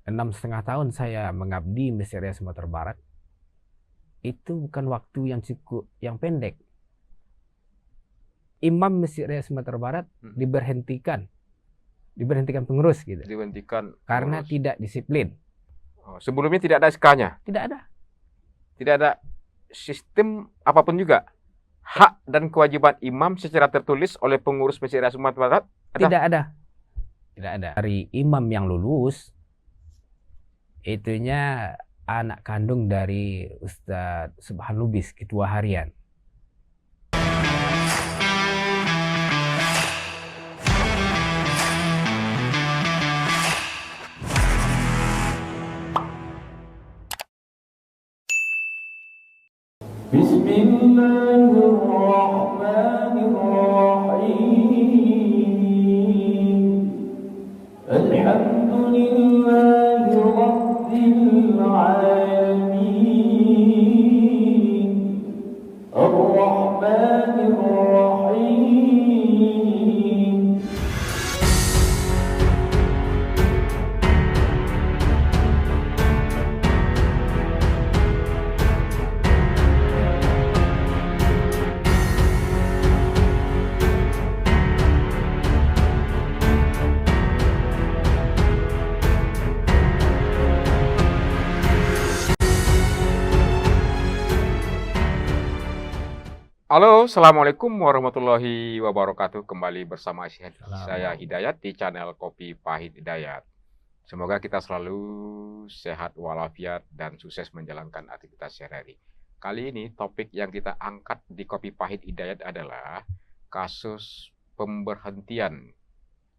6,5 tahun saya mengabdi Masjid Raya Sumatera Barat, itu bukan waktu yang cukup, yang pendek. Imam Masjid Raya Sumatera Barat diberhentikan pengurus gitu. Diberhentikan Karena pengurus. tidak disiplin. Sebelumnya tidak ada SK-nya? Tidak ada. Tidak ada sistem apapun juga? Hak dan kewajiban imam secara tertulis oleh pengurus Masjid Raya Sumatera Barat? Tidak ada. Dari imam yang lulus, itunya anak kandung dari Ustadz Subhan Lubis, ketua harian. Bismillahirrahmanirrahim. Alhamdulillahi Rabbil alamin. Ar-Rahmanir-Rahim. Halo, Assalamualaikum warahmatullahi wabarakatuh. Kembali bersama saya Hidayat di channel Kopi Pahit Hidayat. Semoga kita selalu sehat walafiat dan sukses menjalankan aktivitas sehari-hari. Kali ini topik yang kita angkat di Kopi Pahit Hidayat adalah kasus pemberhentian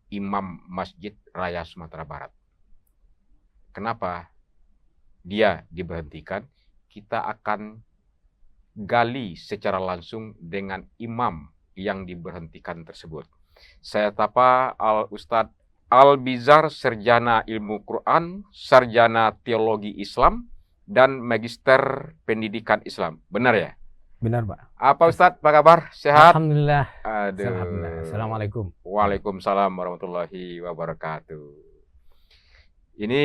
Imam Masjid Raya Sumatera Barat. Kenapa dia diberhentikan? Kita akan gali secara langsung dengan imam yang diberhentikan tersebut. Saya tapa Al-Ustadz Al-Bizar, Sarjana Ilmu Quran, Sarjana Teologi Islam, dan Magister Pendidikan Islam. Benar ya? Benar, Pak. Apa Ustadz, apa kabar? Sehat? Alhamdulillah. Aduh. Alhamdulillah. Assalamualaikum. Waalaikumsalam warahmatullahi wabarakatuh. Ini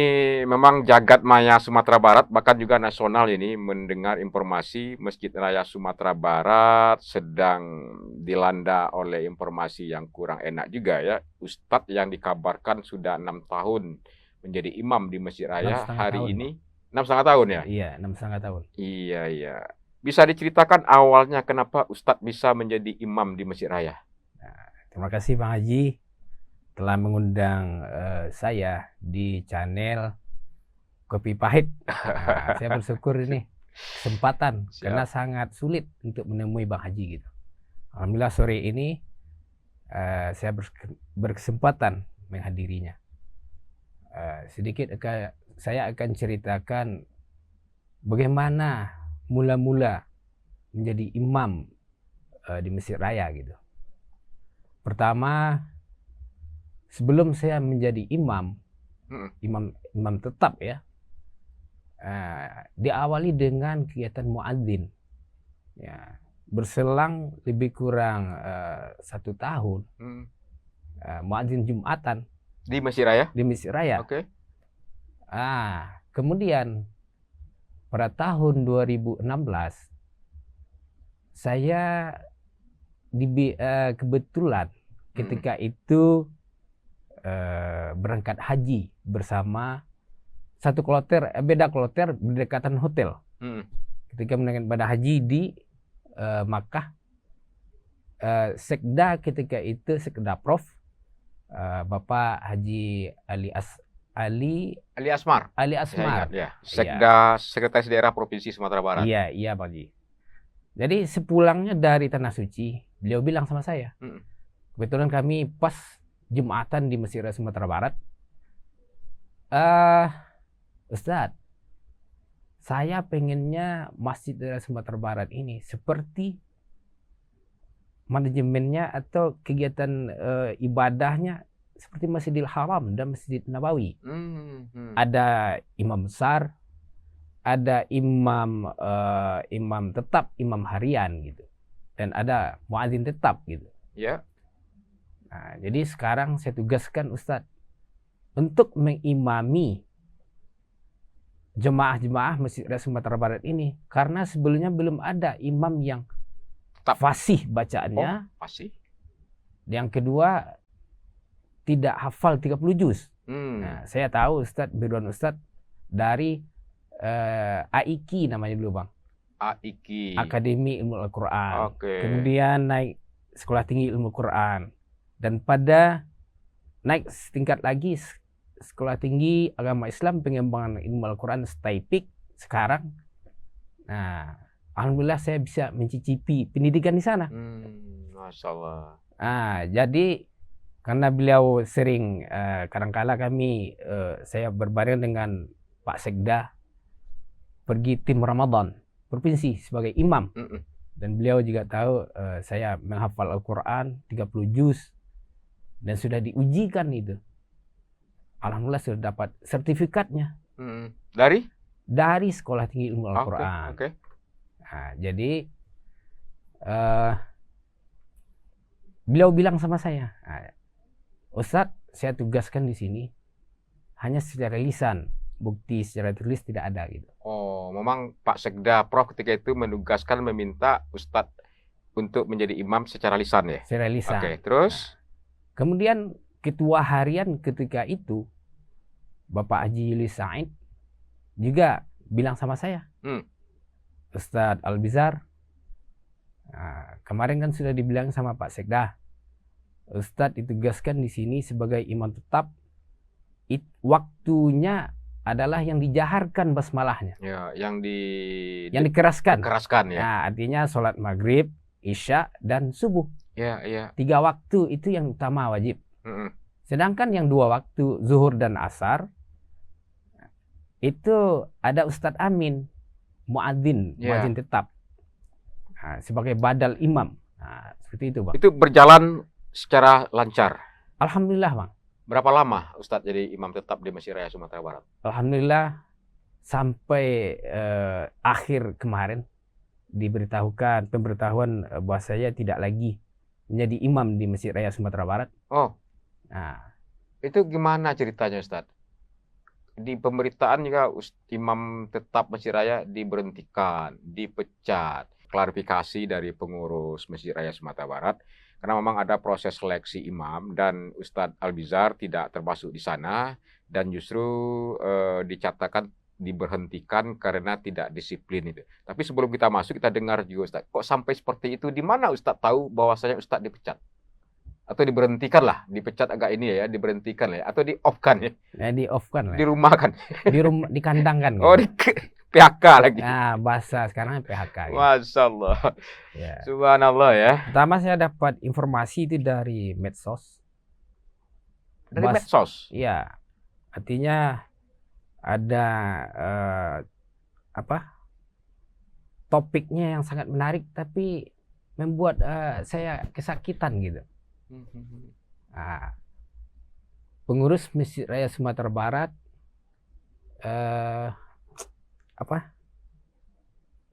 memang jagat maya Sumatera Barat, bahkan juga nasional ini mendengar informasi Masjid Raya Sumatera Barat sedang dilanda oleh informasi yang kurang enak juga ya. Ustadz yang dikabarkan sudah 6 tahun menjadi imam di Masjid Raya hari ini. 6,5 tahun ya? Iya, 6,5 tahun. Iya. Bisa diceritakan awalnya kenapa Ustadz bisa menjadi imam di Masjid Raya? Nah, terima kasih Bang Haji telah mengundang saya di channel Kopi Pahit. Nah, saya bersyukur ini kesempatan karena sangat sulit untuk menemui Bang Haji gitu. Alhamdulillah sore ini saya berkesempatan menghadirinya. Sedikit saya akan ceritakan bagaimana mula-mula menjadi imam di Masjid Raya gitu. Pertama, sebelum saya menjadi imam tetap ya, diawali dengan kegiatan muadzin. Ya, berselang lebih kurang 1 tahun, muadzin Jumatan di Masjid Raya. Di Masjid Raya. Oke. Kemudian pada tahun 2016 saya kebetulan ketika itu berangkat haji bersama satu kloter, beda kloter berdekatan hotel. Ketika menunaikan ibadah haji di Makkah, sekda ketika itu, sekda Prof Bapak Haji Ali Asmar. Ya. Sekda Sekretaris Daerah Provinsi Sumatera Barat. Iya Pak Haji. Jadi sepulangnya dari Tanah Suci, beliau bilang sama saya, kebetulan kami pas Jumatan di Masjid Raya Sumatera Barat, Ustadz, saya pengennya Masjid Raya Sumatera Barat ini seperti manajemennya atau kegiatan ibadahnya seperti Masjidil Haram dan Masjid Nabawi. Ada imam besar, ada imam tetap, imam harian gitu, dan ada muadzin tetap gitu. Ya. Nah, jadi sekarang saya tugaskan Ustadz untuk mengimami jemaah-jemaah Masjid Raya Sumatera Barat ini, karena sebelumnya belum ada imam yang fasih bacaannya. Fasih. Yang kedua, tidak hafal 30 juz. Nah, saya tahu Ustadz Ridwan Ustadz dari AIQ namanya dulu Bang. AIQ. Akademi Ilmu Al-Quran. Kemudian naik Sekolah Tinggi Ilmu Quran. Dan pada naik setingkat lagi Sekolah Tinggi Agama Islam Pengembangan Ilmu Al-Quran STAIPIK sekarang. Nah, alhamdulillah saya bisa mencicipi pendidikan di sana. Masya Allah. Jadi karena beliau sering kadangkala saya berbareng dengan Pak Sekda pergi tim Ramadan provinsi sebagai imam. Dan beliau juga tahu saya menghafal Al-Quran 30 juz dan sudah diujikan itu. Alhamdulillah sudah dapat sertifikatnya. Dari Sekolah Tinggi Ilmu Al-Quran. Nah, jadi beliau bilang sama saya, Ustadz, saya tugaskan di sini hanya secara lisan, bukti secara tulis tidak ada gitu. Oh, memang Pak Sekda Prof ketika itu menugaskan meminta Ustadz untuk menjadi imam secara lisan ya? Secara lisan. Terus? Kemudian ketua harian ketika itu, Bapak Haji Yulis Said, juga bilang sama saya, Ustadz Albizar, kemarin kan sudah dibilang sama Pak Sekda, Ustadz ditugaskan di sini sebagai imam tetap, waktunya adalah yang dijaharkan basmalahnya. Ya, yang dikeraskan. Dikeraskan ya. Nah, artinya sholat maghrib, isya, dan subuh. Ya. 3 waktu itu yang utama wajib. Sedangkan yang 2 waktu zuhur dan asar itu ada Ustadz Amin, muadzin, muadzin tetap, sebagai badal imam. Nah, seperti itu Bang. Itu berjalan secara lancar. Alhamdulillah Bang. Berapa lama Ustadz jadi imam tetap di Masjid Raya Sumatera Barat? Alhamdulillah sampai akhir kemarin diberitahukan pemberitahuan bahwa saya tidak lagi menjadi imam di Masjid Raya Sumatera Barat. Nah, itu gimana ceritanya Ustadz? Di pemberitaan juga imam tetap Masjid Raya diberhentikan, dipecat. Klarifikasi dari pengurus Masjid Raya Sumatera Barat, karena memang ada proses seleksi imam dan Ustadz Albizar tidak termasuk di sana dan justru dicatakan diberhentikan karena tidak disiplin itu. Tapi sebelum kita masuk, kita dengar juga Ustadz, kok sampai seperti itu? Di mana Ustadz tahu bahwasanya Ustadz dipecat? Atau diberhentikan lah, dipecat agak ini ya, diberhentikan lah ya, atau di-off-kan ya? Di-off-kan lah. Dirumahkan. Dikandangkan. Oh, di PHK lagi. Nah, bahasa sekarang PHK. Gitu. Masya Allah. Ya. Subhanallah ya. Pertama saya dapat informasi itu dari medsos. Dari medsos? Iya. Artinya ada topiknya yang sangat menarik tapi membuat saya kesakitan gitu. Pengurus Masjid Raya Sumatera Barat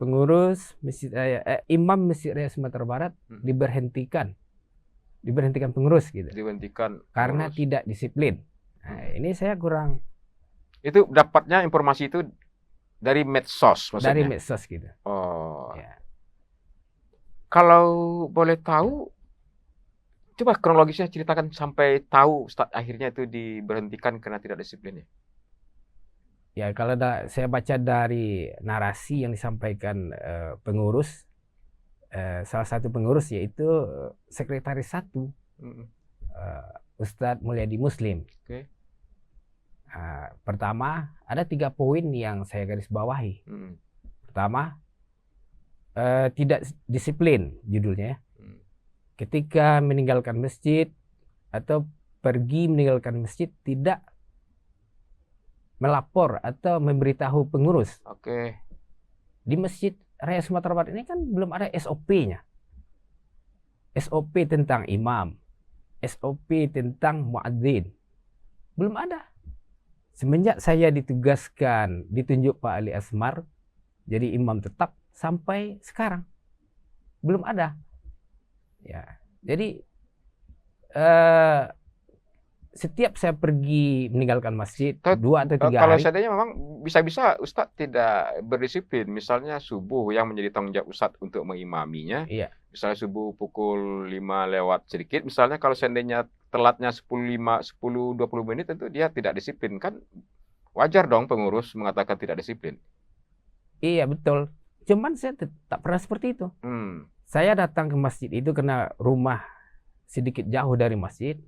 pengurus Masjid Raya imam Masjid Raya Sumatera Barat diberhentikan pengurus gitu. Diberhentikan karena tidak disiplin. Nah, ini saya kurang. Itu dapatnya informasi itu dari medsos maksudnya? Dari medsos gitu. Oh. Ya. Kalau boleh tahu, coba kronologisnya ceritakan sampai tahu Ustadz akhirnya itu diberhentikan karena tidak disiplin ya. Ya, kalau saya baca dari narasi yang disampaikan pengurus, salah satu pengurus yaitu sekretaris 1, Ustadz Mulyadi Muslim. Pertama, ada 3 poin yang saya garis bawahi. Pertama, tidak disiplin judulnya. Ketika meninggalkan masjid atau pergi meninggalkan masjid tidak melapor atau memberitahu pengurus. Di Masjid Raya Sumatera Barat ini kan belum ada SOP-nya. SOP tentang imam, SOP tentang muadzin. Belum ada. Semenjak saya ditugaskan, ditunjuk Pak Ali Asmar jadi imam tetap sampai sekarang belum ada. Ya, jadi setiap saya pergi meninggalkan masjid Kalau 2 atau 3 kalau hari, seandainya memang bisa-bisa Ustadz tidak berdisiplin, misalnya subuh yang menjadi tanggung jawab Ustadz untuk mengimaminya, iya, misalnya subuh pukul 5 lewat sedikit, misalnya kalau seandainya telatnya 10 20 menit tentu dia tidak disiplin kan, wajar dong pengurus mengatakan tidak disiplin. iya betul. Cuman saya tak pernah seperti itu. Hmm. Saya datang ke masjid itu karena rumah sedikit jauh dari masjid.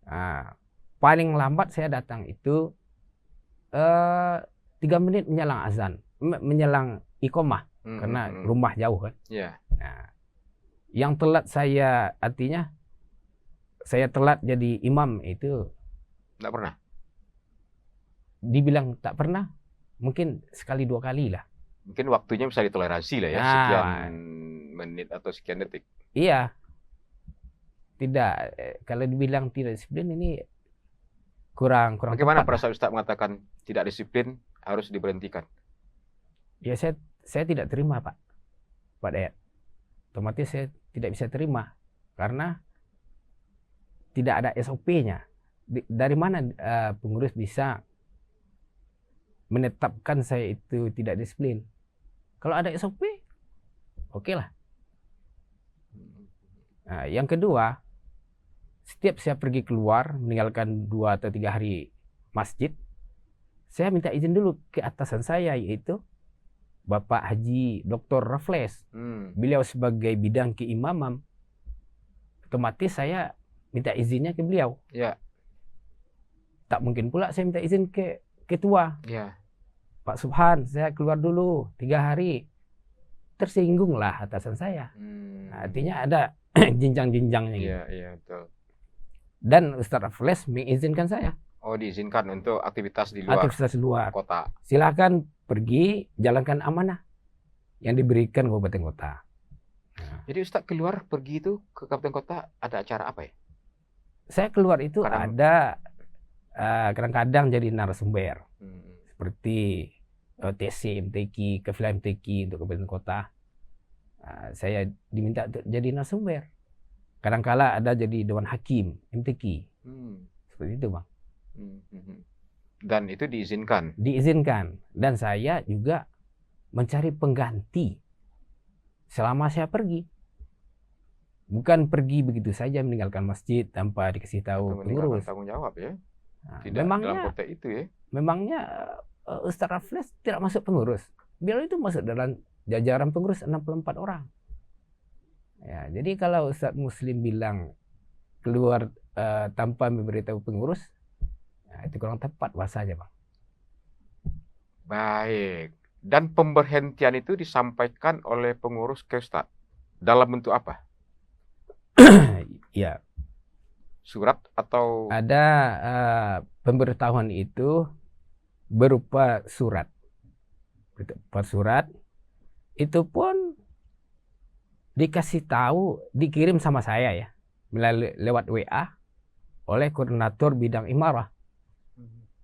Nah, paling lambat saya datang itu 3 menit menjelang azan, menjelang iqomah, karena rumah jauh kan. Ya. Nah, yang telat saya artinya saya telat jadi imam itu Tidak pernah. dibilang tak pernah, mungkin sekali 2 kali lah. Mungkin waktunya bisa ditoleransi lah ya, Nah, sekian menit atau sekian detik. Iya, tidak. Kalau dibilang tidak disiplin ini kurang Bagaimana tepat lah. perasaan Ustadz mengatakan tidak disiplin harus diberhentikan? Ya saya tidak terima Pak Dayat. Otomatis saya tidak bisa terima karena tidak ada SOP-nya. Dari mana pengurus bisa menetapkan saya itu tidak disiplin? Kalau ada SOP, oke lah. Nah, yang kedua, setiap saya pergi keluar meninggalkan 2 atau 3 hari masjid, saya minta izin dulu ke atasan saya, yaitu Bapak Haji Dr. Raffles. Beliau sebagai bidang keimaman, otomatis saya minta izinnya ke beliau. Ya. Tak mungkin pula saya minta izin ke ketua. Ya. Pak Subhan, saya keluar dulu 3 hari. Tersinggunglah atasan saya. Nah, artinya ada jenjang-jenjangnya gitu. Iya, iya, betul. Dan Ustadz Raffles mengizinkan saya. Oh, diizinkan untuk aktivitas di luar Aktivitas luar. kota. Silakan pergi, jalankan amanah yang diberikan kabupaten kota. Nah, Jadi Ustadz keluar pergi itu ke kabupaten kota ada acara apa ya? saya keluar itu Kadang- ada kadang-kadang jadi narasumber Hmm. seperti TC, MTQ, kefilah MTQ untuk kabupaten kota. Saya diminta untuk jadi narasumber. Kadang-kala ada jadi dewan hakim MTQ. Seperti itu Bang. Dan itu diizinkan. Diizinkan, dan saya juga mencari pengganti selama saya pergi. Bukan pergi begitu saja meninggalkan masjid tanpa dikasih tahu Meninggalkan pengurus. tanggung jawab ya. Nah, Tidak dalam konteks itu ya. memangnya Ustadz Raffles tidak masuk pengurus. Beliau itu masuk dalam jajaran pengurus 64 orang. Ya, jadi kalau Ustadz Muslim bilang keluar tanpa memberitahu pengurus, nah, itu kurang tepat bahasanya Bang. Baik. Dan pemberhentian itu disampaikan oleh pengurus ke Ustadz. Dalam bentuk apa? Ya, Surat atau ada pemberitahuan itu berupa surat. Berupa surat itu pun dikasih tahu, dikirim sama saya ya, melalui lewat WA oleh koordinator bidang imarah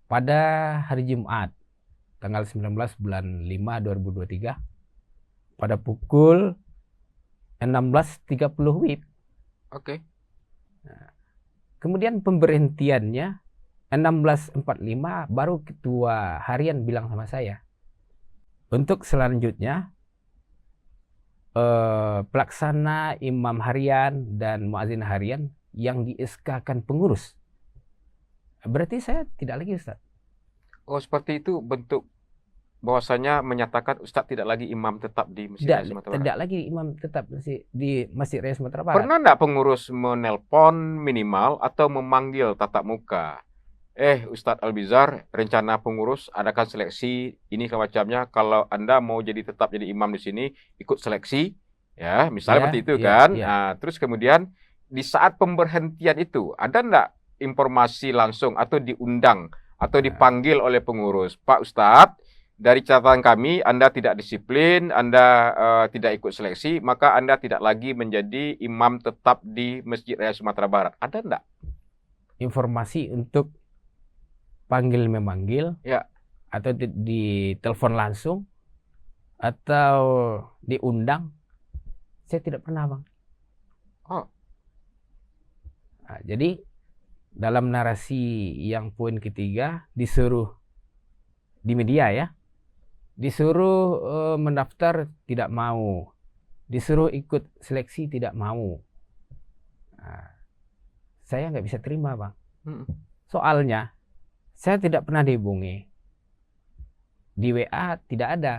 pada hari Jumat tanggal 19 bulan 5 2023 pada pukul 16.30 WIB. Oke. Nah, kemudian pemberhentiannya 16.45 baru ketua harian bilang sama saya. Untuk selanjutnya pelaksana imam harian dan muazin harian yang di SK-kan pengurus. Berarti saya tidak lagi Ustaz. Oh, seperti itu bentuk bahwasanya menyatakan Ustadz tidak lagi imam tetap di Masjid Raya Sumatera Barat. Tidak lagi imam tetap di Masjid Raya Sumatera Barat. Pernah enggak pengurus menelpon minimal atau memanggil tatap muka? Ustadz Albizar, rencana pengurus adakan seleksi ini macamnya. Kalau Anda mau jadi tetap jadi imam di sini, ikut seleksi, ya, misalnya seperti itu kan. Nah, terus kemudian di saat pemberhentian itu ada enggak informasi langsung atau diundang atau dipanggil oleh pengurus, Pak Ustadz, dari catatan kami Anda tidak disiplin, Anda tidak ikut seleksi, maka Anda tidak lagi menjadi imam tetap di Masjid Raya Sumatera Barat. Ada enggak informasi untuk panggil memanggil, ya, atau di telepon langsung atau diundang? Saya tidak pernah Bang. Oh. Nah, jadi dalam narasi yang poin ketiga disuruh di media ya, disuruh mendaftar tidak mau, disuruh ikut seleksi tidak mau. Nah, saya nggak bisa terima, Bang. Soalnya saya tidak pernah dihubungi, di WA tidak ada,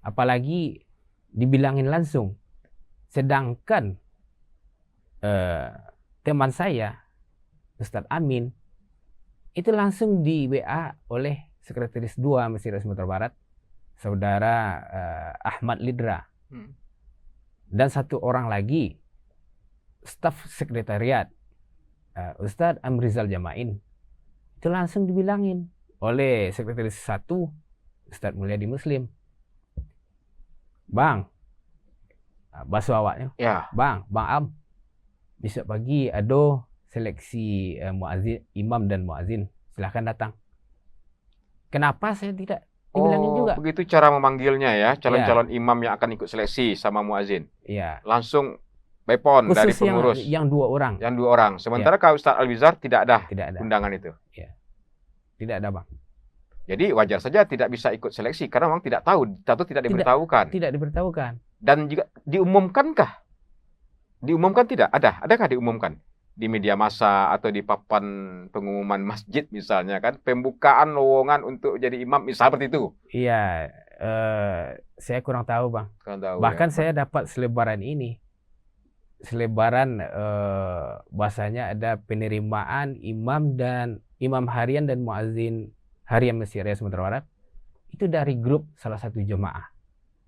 apalagi dibilangin langsung. Sedangkan teman saya Ustadz Amin itu langsung di WA oleh Sekretaris 2 Masjid Sumatera Barat, Saudara Ahmad Lidra, dan satu orang lagi staf sekretariat Ustadz Amrizal Jamain, itu langsung dibilangin oleh Sekretaris 1 Ustadz Mulyadi Muslim, Bang, basuh awaknya, Ya. Bang Am, besok pagi ada seleksi muazin, imam dan muazin, silahkan datang. Kenapa saya tidak dibilangin juga? Begitu cara memanggilnya ya, calon-calon imam yang akan ikut seleksi sama muazin. Iya. Langsung telepon dari pengurus. Yang 2 orang. Yang 2 orang. Sementara kalau Ustadz Albizar tidak ada undangan itu. Iya. Tidak ada, Bang. Jadi wajar saja tidak bisa ikut seleksi karena memang tidak tahu atau tidak diberitahukan. Tidak diberitahukan. Dan juga diumumkankah? Diumumkan tidak? Adakah diumumkan di media massa atau di papan pengumuman masjid misalnya kan, pembukaan lowongan untuk jadi imam misal seperti itu? Iya, saya kurang tahu, Bang. Bahkan ya, saya dapat selebaran ini. Selebaran bahasanya ada penerimaan imam dan imam harian dan muazin harian Masjid Raya Sumatera Barat. Itu dari grup salah satu jemaah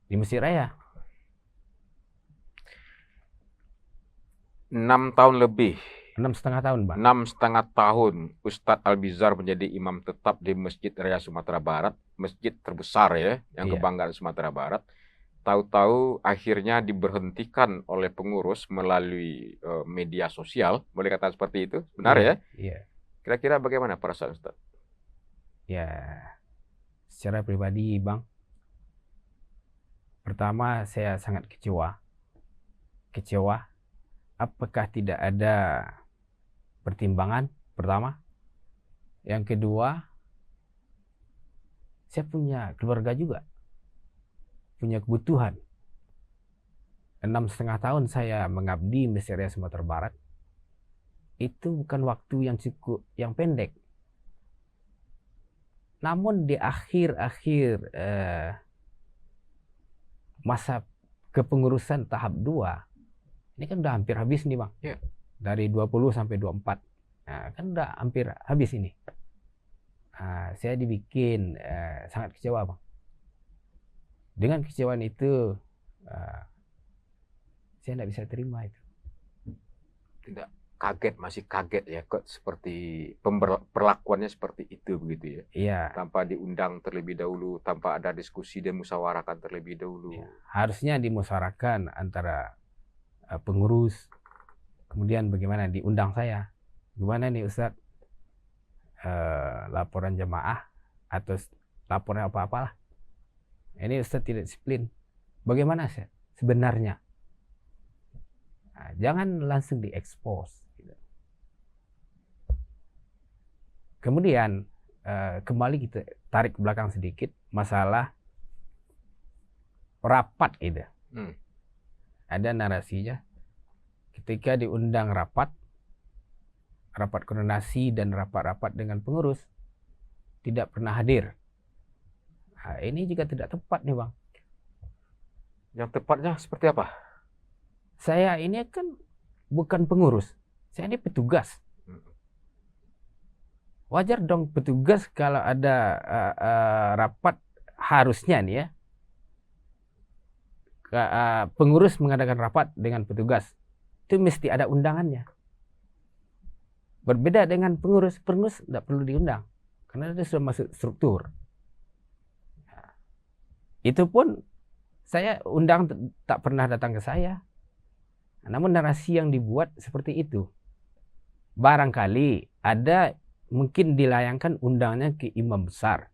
di Masjid Raya. 6 tahun lebih. 6,5 tahun, Bang. 6,5 tahun Ustadz Albizar menjadi imam tetap di Masjid Raya Sumatera Barat, masjid terbesar ya, yang kebanggaan Sumatera Barat. Tahu-tahu akhirnya diberhentikan oleh pengurus melalui media sosial, boleh kata seperti itu, benar ya? Iya. Kira-kira bagaimana perasaan Ustadz? Ya, secara pribadi, Bang, pertama saya sangat kecewa. Apakah tidak ada pertimbangan? Pertama. Yang kedua, saya punya keluarga juga, punya kebutuhan. 6,5 tahun saya mengabdi Masjid Raya Sumatera Barat. Itu bukan waktu yang cukup, yang pendek. Namun di akhir-akhir masa kepengurusan tahap 2, ini kan udah hampir habis nih, Bang. Ya. Dari 20 sampai 24. Nah, kan udah hampir habis ini. Saya dibikin sangat kecewa, Bang. Dengan kecewaan itu, saya tidak bisa terima itu. Tidak kaget, masih kaget ya, kok seperti perlakuannya seperti itu begitu ya? Iya. Tanpa diundang terlebih dahulu, tanpa ada diskusi dan musyawarahkan terlebih dahulu. Ya. Harusnya dimusyawarahkan antara pengurus, kemudian bagaimana diundang saya, gimana nih Ustadz, laporan jemaah atau laporan apa-apalah, ini Ustadz tidak disiplin, bagaimana sih sebenarnya? Jangan langsung diekspos. Kemudian kembali kita tarik ke belakang sedikit, masalah rapat gitu. Ada narasinya, ketika diundang rapat koordinasi dan rapat-rapat dengan pengurus, tidak pernah hadir. Ini juga tidak tepat nih, Bang. Yang tepatnya seperti apa? Saya ini kan bukan pengurus, saya ini petugas. Wajar dong petugas kalau ada rapat, harusnya nih ya, pengurus mengadakan rapat dengan petugas, itu mesti ada undangannya. Berbeda dengan pengurus tidak perlu diundang karena dia sudah masuk struktur. Itu pun saya undang tak pernah datang ke saya. Namun narasi yang dibuat seperti itu. Barangkali ada mungkin dilayangkan undangnya ke imam besar,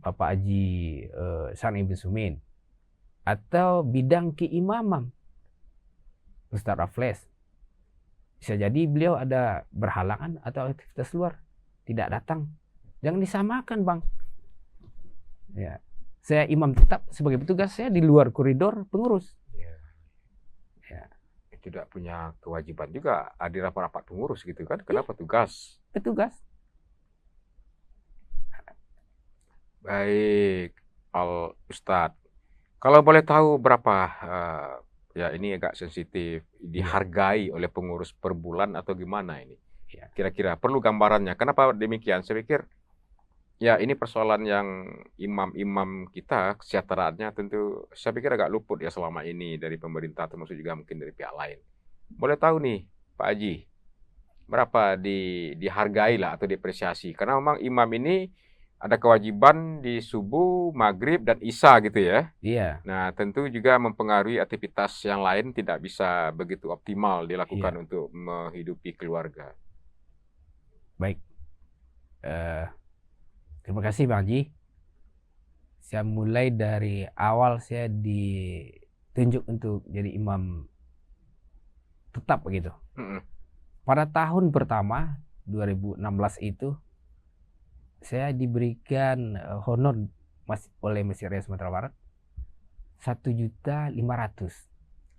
Bapak Haji Sani bin Sumin, atau bidang keimaman Ustadz Raffles, Bisa jadi beliau ada berhalangan atau aktivitas luar, tidak datang. Jangan disamakan, Bang. Ya. Saya imam tetap sebagai petugas, saya di luar koridor pengurus. Ya. Tidak punya kewajiban juga hadir rapat-rapat pengurus gitu kan? Kenapa tugas? Petugas. Baik, Ustadz. Kalau boleh tahu berapa, ya ini agak sensitif, dihargai oleh pengurus per bulan atau gimana ini? Ya. Kira-kira perlu gambarannya. Kenapa demikian? Saya pikir ya ini persoalan yang imam-imam kita kesejahteraannya tentu saya pikir agak luput ya selama ini dari pemerintah termasuk juga mungkin dari pihak lain. Boleh tahu nih Pak Haji, berapa dihargai lah atau diapresiasi? Karena memang imam ini ada kewajiban di subuh, maghrib, dan isya gitu ya. Iya. Nah tentu juga mempengaruhi aktivitas yang lain tidak bisa begitu optimal dilakukan untuk menghidupi keluarga. Baik. Terima kasih Bang Haji. Saya mulai dari awal saya ditunjuk untuk jadi imam tetap begitu. Pada tahun pertama 2016 itu saya diberikan honor oleh Masjid Raya Sumatera Barat 1.500.000.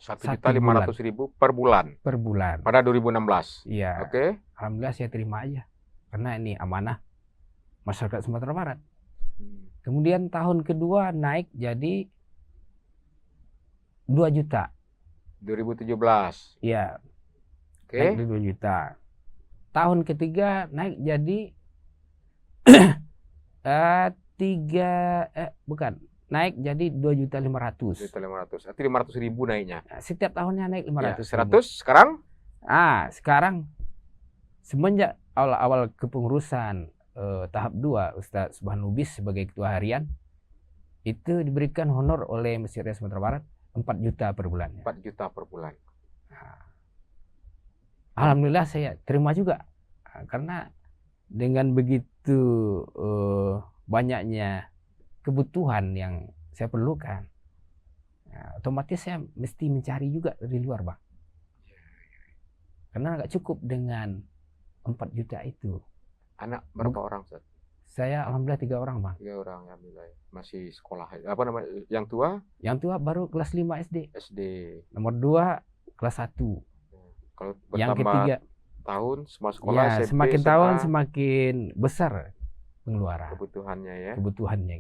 1.500.000 per bulan. Per bulan. Pada 2016. Iya. Oke. Alhamdulillah saya terima aja. Karena ini amanah masyarakat Sumatera Barat. Kemudian tahun kedua naik jadi 2 juta. 2017. Iya. Oke. Naik jadi 2 juta. Tahun ketiga naik jadi naik jadi 2.500.000. 2.500. Artinya 500.000 naiknya. Setiap tahunnya naik 500. Ya, 100 sekarang? Sekarang semenjak awal-awal kepengurusan tahap 2 Ustadz Subhan Lubis sebagai ketua harian itu diberikan honor oleh Masjid Raya Sumatera Barat 4 juta per bulan. 4 juta per bulan. Alhamdulillah saya terima juga karena dengan begitu banyaknya kebutuhan yang saya perlukan, otomatis saya mesti mencari juga dari luar, Bang. Karena nggak cukup dengan 4 juta itu. Anak berapa orang, Ustaz? Saya alhamdulillah 3 orang, Bang. 3 orang, alhamdulillah. Masih sekolah. Apa namanya? Yang tua? Yang tua baru kelas 5 SD. Nomor 2 kelas 1. Kalau yang ketiga tahun semua sekolah ya, SMP, semakin SMA, tahun semakin besar pengeluaran. Kebutuhannya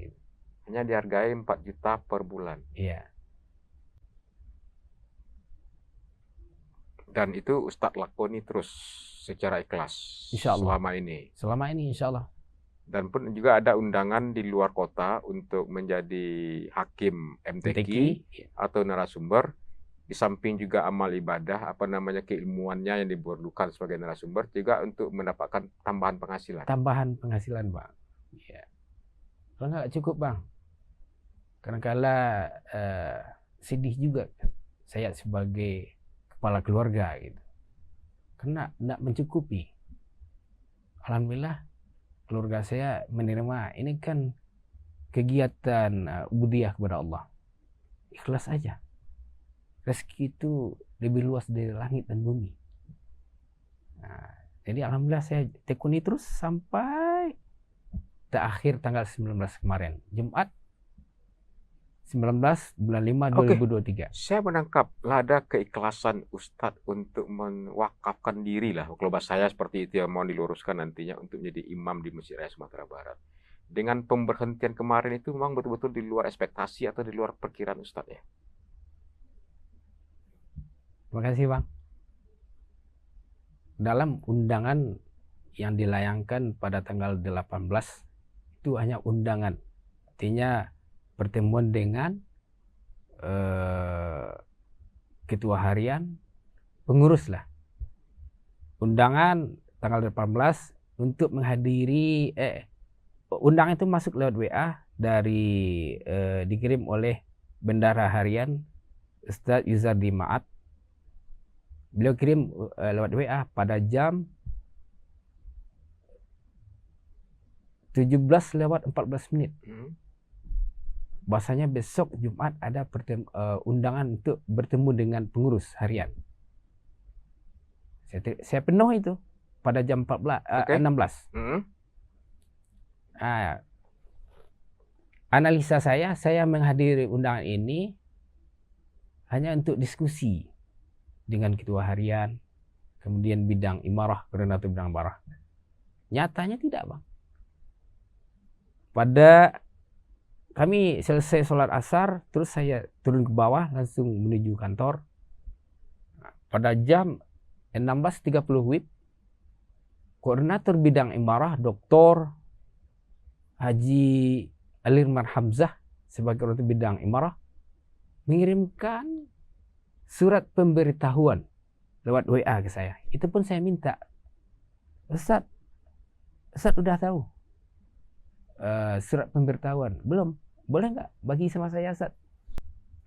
gitu. Hanya dihargai 4 juta per bulan. Iya. Dan itu Ustadz lakoni terus secara ikhlas. Insyaallah. Selama ini insyaallah. Dan pun juga ada undangan di luar kota untuk menjadi hakim MTQ atau narasumber. Di samping juga amal ibadah, keilmuannya yang diperlukan sebagai narasumber, juga untuk mendapatkan tambahan penghasilan. Tambahan penghasilan, Bang. Ya. Kalau nggak cukup, Bang. Kadang-kala sedih juga saya sebagai kepala keluarga gitu. Karena nggak mencukupi. Alhamdulillah keluarga saya menerima ini kan kegiatan ubudiyah kepada Allah. Ikhlas aja. Rezeki itu lebih luas dari langit dan bumi. Jadi alhamdulillah saya tekuni terus sampai akhir tanggal 19 kemarin. Jumat 19 bulan 5 2023. Saya menangkap ada keikhlasan Ustadz untuk mewakafkan diri lah. Kalau bahasa saya seperti itu yang mau diluruskan nantinya untuk menjadi imam di Masjid Raya Sumatera Barat. Dengan pemberhentian kemarin itu memang betul-betul di luar ekspektasi atau di luar perkiraan Ustadz ya? Terima kasih, Bang. Dalam undangan yang dilayangkan pada tanggal 18 itu hanya undangan. Artinya pertemuan dengan ketua harian, pengurus lah. Undangan tanggal 18 untuk menghadiri undangan itu masuk lewat WA dari dikirim oleh bendara harian Ustadz Yuzardi Ma'at. Beliau kirim lewat WA pada jam 17:14. Bahasanya besok Jumat ada undangan untuk bertemu dengan pengurus harian. Saya penuh itu pada jam 16. Nah, analisa saya menghadiri undangan ini hanya untuk diskusi dengan ketua harian, kemudian bidang imarah, koordinator bidang imarah. Nyatanya tidak, Bang. Pada kami selesai sholat asar, terus saya turun ke bawah langsung menuju kantor. Pada jam 16.30 WIB, koordinator bidang imarah Dr. Haji Alirman Hamzah sebagai koordinator bidang imarah mengirimkan surat pemberitahuan lewat WA ke saya. Itu pun saya minta, Ustaz udah tahu surat pemberitahuan? Belum. Boleh nggak bagi sama saya, Ustaz?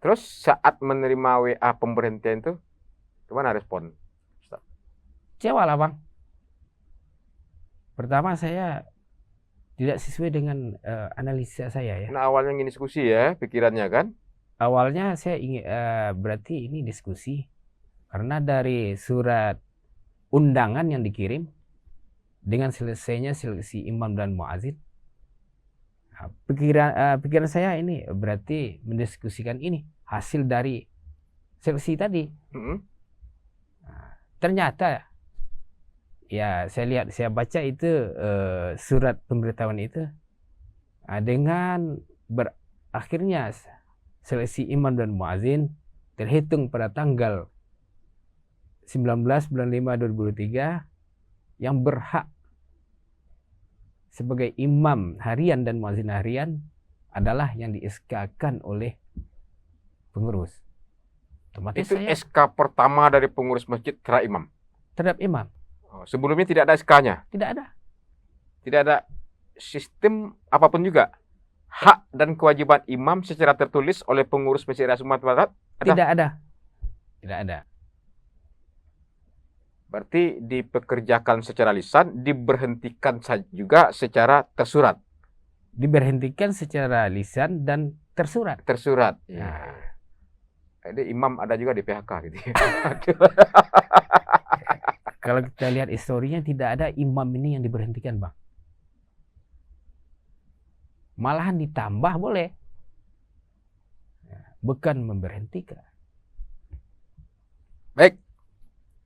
Terus saat menerima WA pemberhentian itu, gimana respon Ustaz? Kecewa lah, Bang. Pertama saya tidak sesuai dengan analisa saya ya. Nah, awalnya ingin diskusi ya, pikirannya kan? Awalnya saya ingin berarti ini diskusi karena dari surat undangan yang dikirim dengan selesainya seleksi imam dan muazin, pikiran saya ini berarti mendiskusikan ini hasil dari seleksi tadi. Ternyata ya saya baca itu surat pemberitahuan itu dengan berakhirnya seleksi imam dan muazin terhitung pada tanggal 19 bulan 5 2023 yang berhak sebagai imam harian dan muazin harian adalah yang di-SK-kan oleh pengurus. Otomatis itu SK pertama dari pengurus masjid terhadap imam? Terhadap imam. Oh, sebelumnya tidak ada SK-nya? Tidak ada. Tidak ada sistem apapun juga? Hak dan kewajiban imam secara tertulis oleh pengurus Masjid Raya Sumatera Barat? Tidak ada. Tidak ada. Berarti dipekerjakan secara lisan, diberhentikan juga secara tersurat? Diberhentikan secara lisan dan tersurat. Tersurat. Nah. Jadi imam ada juga di PHK gitu. Kalau kita lihat historinya tidak ada imam ini yang diberhentikan, Bang. Malahan ditambah boleh, bukan memberhentikan. Baik.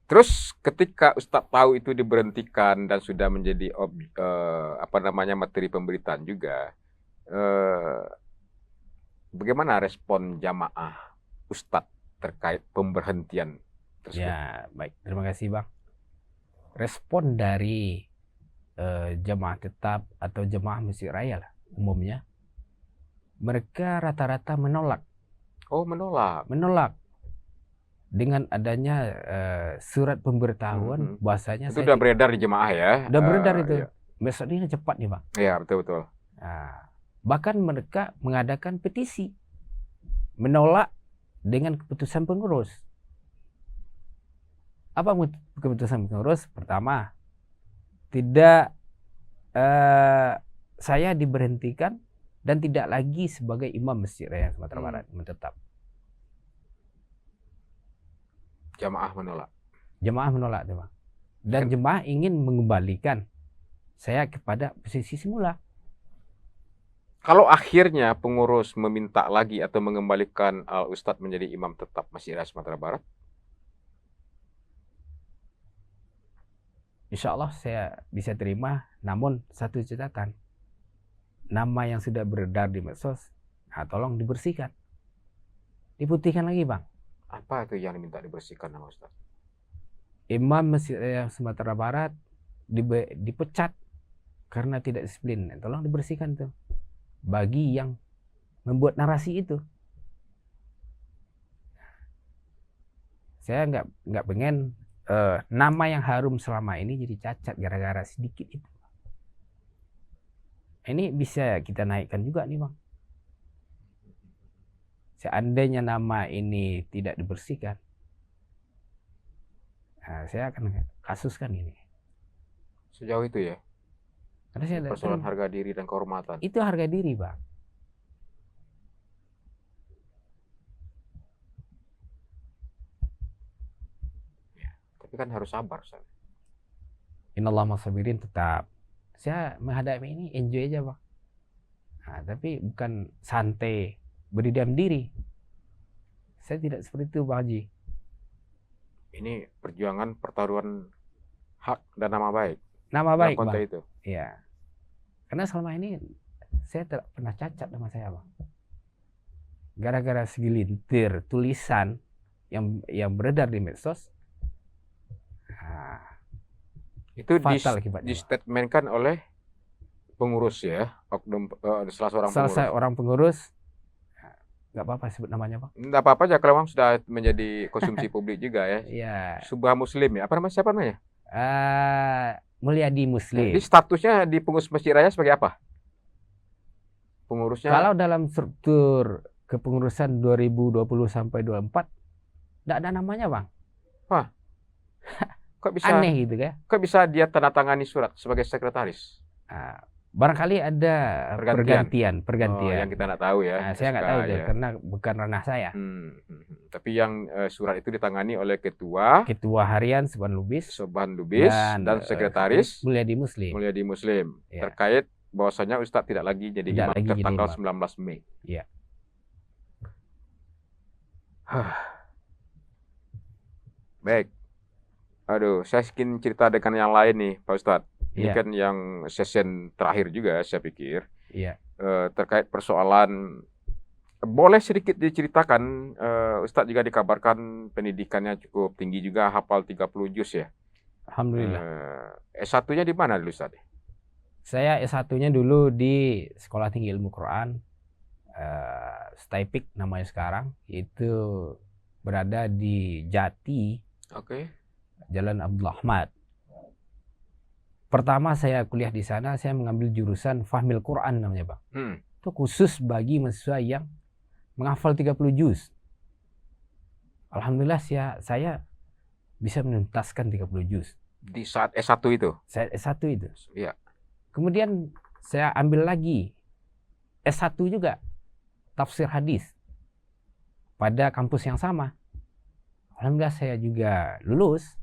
Terus ketika Ustadz tahu itu diberhentikan dan sudah menjadi materi pemberitaan juga, bagaimana respon jamaah Ustadz terkait pemberhentian tersebut? Ya, baik. Terima kasih, Bang. Respon dari jamaah tetap atau jamaah Masjid Raya lah umumnya, mereka rata-rata menolak. Oh, menolak. Menolak. Dengan adanya surat pemberitahuan bahasanya itu sudah beredar di jemaah ya. Sudah beredar itu. Iya. Besoknya cepat nih, Bang. Iya, betul. Nah, bahkan mereka mengadakan petisi menolak dengan keputusan pengurus. Apa keputusan pengurus? Pertama, tidak saya diberhentikan dan tidak lagi sebagai imam Masjid Raya Sumatera Barat menetap. Jamaah menolak. Jemaah menolak, Bang. Dan jemaah ingin mengembalikan saya kepada posisi semula. Kalau akhirnya pengurus meminta lagi atau mengembalikan Al-Ustadz menjadi imam tetap Masjid Raya Sumatera Barat, insya Allah saya bisa terima, namun satu catatan, nama yang sudah beredar di medsos, tolong dibersihkan, diputihkan lagi, Bang. Apa itu yang diminta dibersihkan nama Ustadz? Imam Masjid Raya Sumatera Barat dipecat karena tidak disiplin. Tolong dibersihkan tuh. Bagi yang membuat narasi itu. Saya nggak pengen nama yang harum selama ini jadi cacat gara-gara sedikit itu. Ini bisa kita naikkan juga nih, Bang. Seandainya nama ini tidak dibersihkan, saya akan kasuskan ini. Sejauh itu ya? Karena saya persoalan harga diri dan kehormatan. Itu harga diri, Bang. Tapi kan harus sabar, Ustaz. Innallaha ma'as-sabirin tetap. Saya menghadapi ini enjoy aja, Bang. Nah, tapi bukan santai, berdiam diri. Saya tidak seperti itu, Bang Haji. Ini perjuangan pertaruhan hak dan nama baik. Nama Dalam baik, Bang. konteks itu. Iya. Karena selama ini saya tidak pernah cacat sama saya, Bang. Gara-gara segelintir tulisan yang beredar di medsos, nah, Itu fatal akibatnya, Bang. distatementkan oleh pengurus ya, oknum, salah seorang Salah pengurus. seorang pengurus, nggak apa-apa sebut namanya, Bang. Nggak apa-apa aja kalau memang sudah menjadi konsumsi publik juga ya. Iya. Subah Muslim ya, apa namanya, siapa namanya? Mulyadi Muslim. Jadi statusnya di pengurus Masjid Raya sebagai apa? Pengurusnya Kalau dalam struktur kepengurusan 2020 sampai 24 nggak ada namanya, Bang. kok bisa Aneh gitu ya. kok bisa dia tanda tangani surat sebagai sekretaris? Barangkali ada Pergantian. pergantian. Oh, yang kita nggak tahu ya. Saya nggak SK tahu deh, ya. karena bukan ranah saya. Tapi yang surat itu ditangani oleh ketua Ketua Harian Subhan Lubis Subhan Lubis dan sekretaris Mulyadi Muslim. Mulyadi Muslim Ya. terkait bahwasanya Ustadz tidak lagi jadi Tidak imam lagi jadi tertanggal imam. 19 Mei. Iya. Baik. Aduh, saya ingin cerita dengan yang lain nih, Pak Ustadz. Ini Iya. kan yang session terakhir juga, saya pikir. Iya. Terkait persoalan, boleh sedikit diceritakan, Ustadz juga dikabarkan pendidikannya cukup tinggi juga, hafal 30 juz ya. Alhamdulillah. S1-nya di mana dulu, Ustadz? Saya S1-nya dulu di Sekolah Tinggi Ilmu Quran, STAIPIK namanya sekarang. Itu berada di Jati, Oke. Jalan Abdul Ahmad. Pertama saya kuliah di sana, saya mengambil jurusan Fahmil Quran namanya, Bang. Itu khusus bagi mahasiswa yang menghafal 30 juz. Alhamdulillah saya bisa menuntaskan 30 juz. Di saat S1 itu? Saya S1 itu. Iya. Kemudian saya ambil lagi S1 juga, tafsir hadis, pada kampus yang sama. Alhamdulillah saya juga lulus.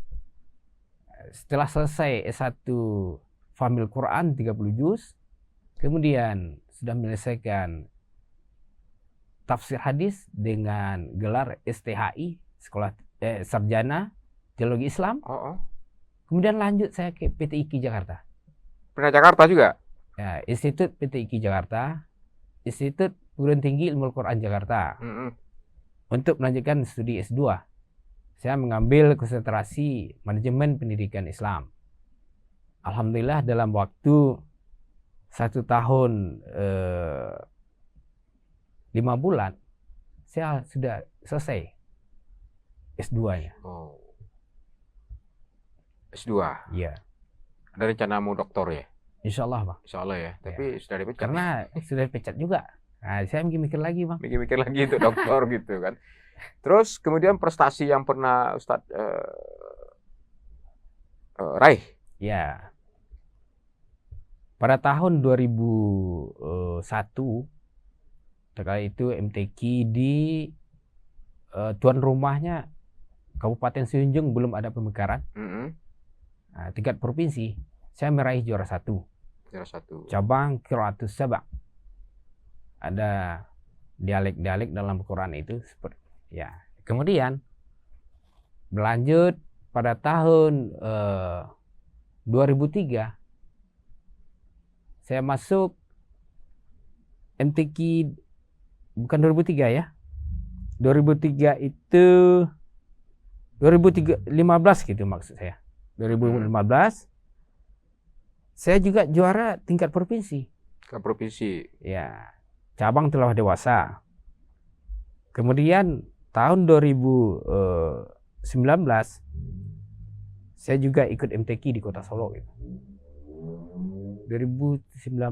Setelah selesai S1 Fahmil Quran 30 juz, kemudian sudah menyelesaikan tafsir hadis dengan gelar STHI, Sekolah Sarjana Teologi Islam. Kemudian lanjut saya ke PT IKI Jakarta. Pernah Jakarta juga? Ya, Institut PT IKI Jakarta, Institut Perguruan Tinggi Ilmu Quran Jakarta. Untuk melanjutkan studi S2. Saya mengambil konsentrasi manajemen pendidikan Islam. Alhamdulillah dalam waktu 1 tahun 5 bulan saya sudah selesai S2-nya. Oh. S2. Iya. Ada rencana mau doktor ya? Insya Allah, Bang. Insya Allah ya. Tapi sudah dipecat. Karena sudah dipecat juga. Nah, saya mikir-mikir lagi, Bang. Mikir-mikir lagi untuk doktor gitu kan. Terus kemudian prestasi yang pernah Ustadz raih? Ya. Pada tahun 2001, terkait itu MTQ di tuan rumahnya Kabupaten Seunjung belum ada pemekaran. Nah, tingkat provinsi, saya meraih juara 1. Juara 1. Cabang Qiraatus Saba'. Ada dialek-dialek dalam Quran itu seperti ya. Kemudian berlanjut pada tahun 2003 saya masuk MTQ, bukan 2003 ya. 2003 itu 2015 gitu maksud saya. 2015 saya juga juara tingkat provinsi. Ke provinsi. Ya, cabang tilawah dewasa. Kemudian tahun 2019 saya juga ikut MTQ di Kota Solo gitu. 2019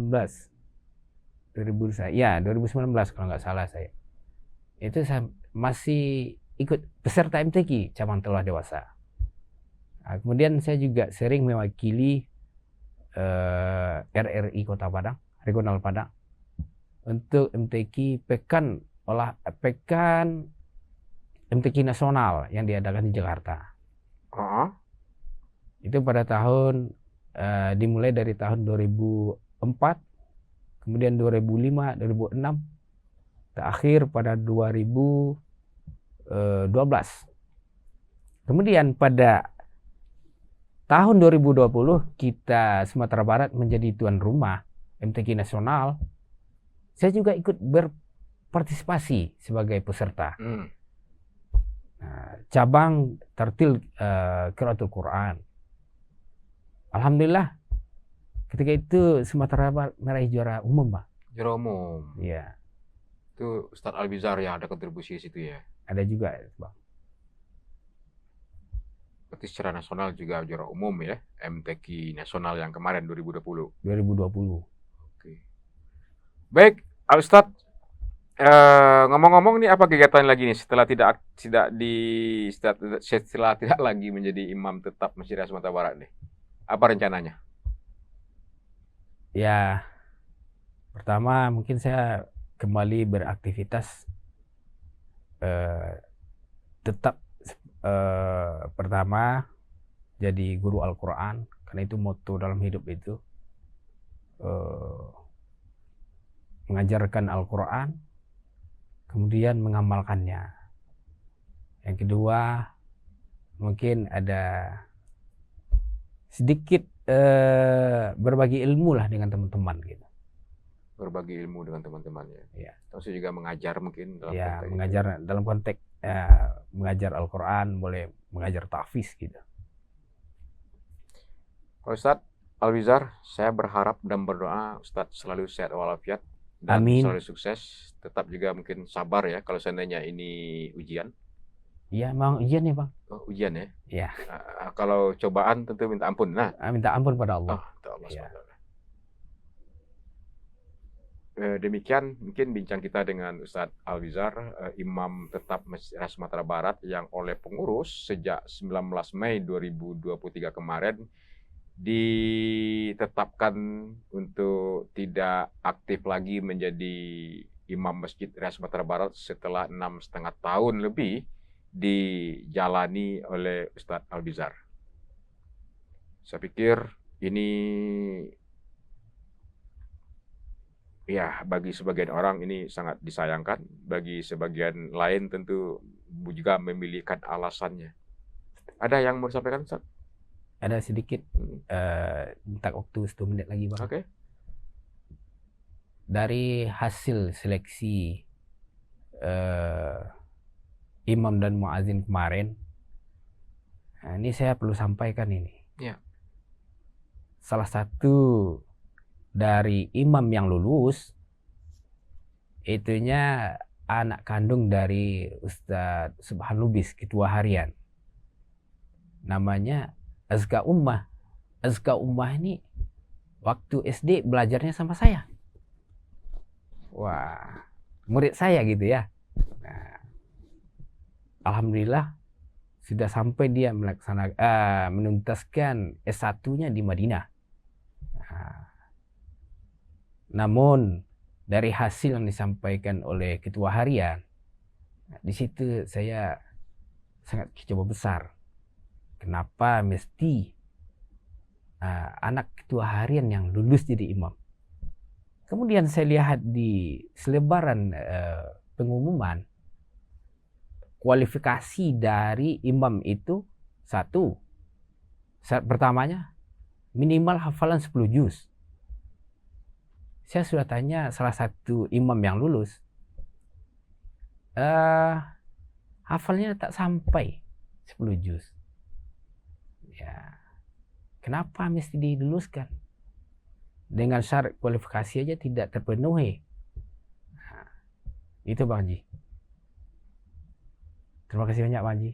kalau nggak salah saya. Itu saya masih ikut peserta MTQ cabang tilawah dewasa. Nah, kemudian saya juga sering mewakili RRI Kota Padang, Regional Padang, untuk MTQ Pekan MTQ Nasional yang diadakan di Jakarta. Itu pada tahun dimulai dari tahun 2004, kemudian 2005, 2006, terakhir pada 2012. Kemudian pada tahun 2020 kita Sumatera Barat menjadi tuan rumah MTQ nasional. Saya juga ikut berpartisipasi sebagai peserta. Cabang tartil qiraatul Quran. Alhamdulillah ketika itu Sumatera Barat meraih juara umum, Pak. Juara umum. Iya. Itu Ustadz Albizar yang ada kontribusi di situ ya. Ada juga, Bang. Berarti secara nasional juga juara umum ya, MTQ nasional yang kemarin 2020. 2020. Oke. Baik, Ustadz. Ngomong-ngomong nih, apa kegiatan lagi nih setelah tidak lagi menjadi imam tetap Masjid Sumatera Barat nih? Apa rencananya? Ya, pertama mungkin saya kembali beraktivitas tetap pertama jadi guru Al-Quran, karena itu moto dalam hidup itu mengajarkan Al-Quran, kemudian mengamalkannya. Yang kedua, mungkin ada sedikit berbagi ilmu lah dengan teman-teman gitu. Berbagi ilmu dengan teman-temannya. Ya. Terus juga mengajar mungkin dalam ya, konteks mengajar itu. Dalam konteks mengajar Al-Quran, boleh mengajar tahfiz gitu. Ustadz Albizar, saya berharap dan berdoa Ustadz selalu sehat walafiat dan Amin. selalu sukses. Tetap juga mungkin sabar ya kalau seandainya ini ujian. Iya, memang ujian ya, Bang. Oh, ujian ya? Iya. Kalau cobaan tentu minta ampun. Nah, minta ampun pada Allah. Allah Ya. Demikian mungkin bincang kita dengan Ustadz Albizar, Imam tetap Masjid Sumatera Barat yang oleh pengurus sejak 19 Mei 2023 kemarin ditetapkan untuk tidak aktif lagi menjadi Imam Masjid Raya Sumatera Barat setelah 6,5 tahun lebih dijalani oleh Ustadz Albizar. Saya pikir ini ya bagi sebagian orang ini sangat disayangkan, bagi sebagian lain tentu juga memilihkan alasannya. Ada yang mau disampaikan, Ustadz? Ada sedikit, minta waktu 1 menit lagi, Bang. Oke. Dari hasil seleksi imam dan muazin kemarin, nah, ini saya perlu sampaikan ini. Ya. Salah satu dari imam yang lulus, itunya anak kandung dari Ustadz Subhan Lubis, ketua harian. Namanya Azka Ummah. Azka Ummah ini waktu SD belajarnya sama saya. Wah, murid saya gitu ya. Nah, alhamdulillah sudah sampai dia menuntaskan S1-nya di Madinah. Nah, namun dari hasil yang disampaikan oleh ketua harian, di situ saya sangat kecewa besar. Kenapa mesti anak ketua harian yang lulus jadi imam? Kemudian saya lihat di selebaran pengumuman, kualifikasi dari imam itu satu. Syarat pertamanya minimal hafalan 10 juz. Saya sudah tanya salah satu imam yang lulus, hafalnya tak sampai 10 juz. Ya, kenapa mesti diluluskan? Dengan syarat kualifikasi aja tidak terpenuhi. Nah, itu Bang Haji. Terima kasih banyak Bang Haji.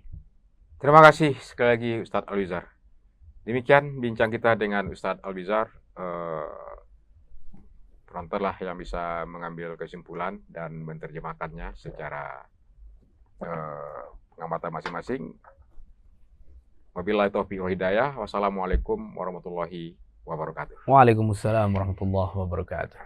Terima kasih sekali lagi Ustadz Albizar. Demikian bincang kita dengan Ustadz Albizar. Penontonlah yang bisa mengambil kesimpulan dan menerjemahkannya secara pengamatan masing-masing. Wabillahi taufiq wal hidayah. Wassalamualaikum warahmatullahi wabarakatuh. Waalaikumsalam warahmatullahi wabarakatuh.